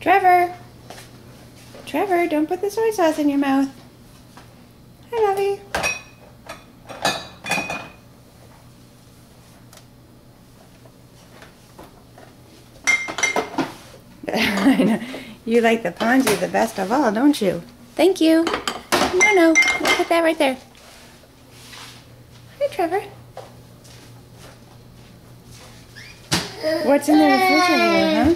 Trevor! Trevor, don't put the soy sauce in your mouth. Hi, Lovey. I know. You like the Ponzi the best of all, don't you? Thank you. No. We'll put that right there. Hi, Trevor. What's in the refrigerator, huh?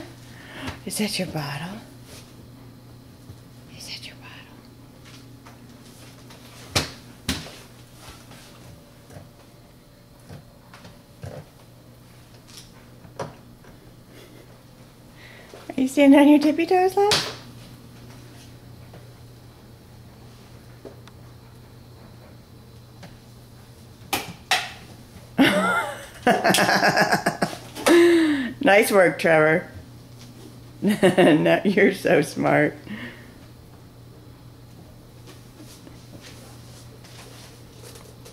Is that your bottle? Is that your bottle? Are you standing on your tippy toes, love? Nice work, Trevor. No, you're so smart.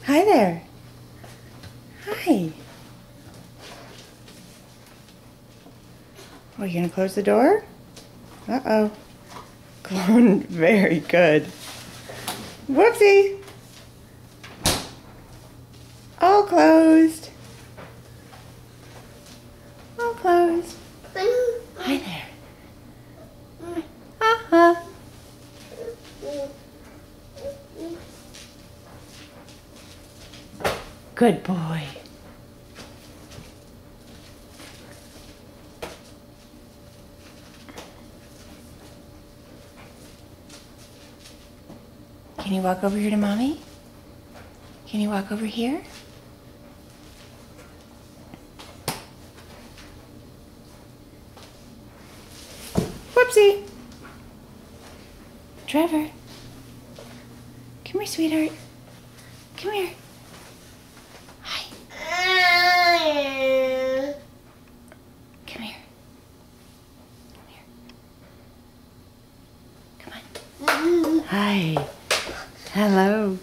Hi there. Hi. Oh, you gonna close the door? Uh-oh. Very good. Whoopsie. All closed. All closed. Hi there. Uh-huh. Good boy. Can you walk over here to Mommy? Can you walk over here? Whoopsie. Trevor. Come here, sweetheart. Come here. Hi. Come here. Come here. Come on. Hi. Hello.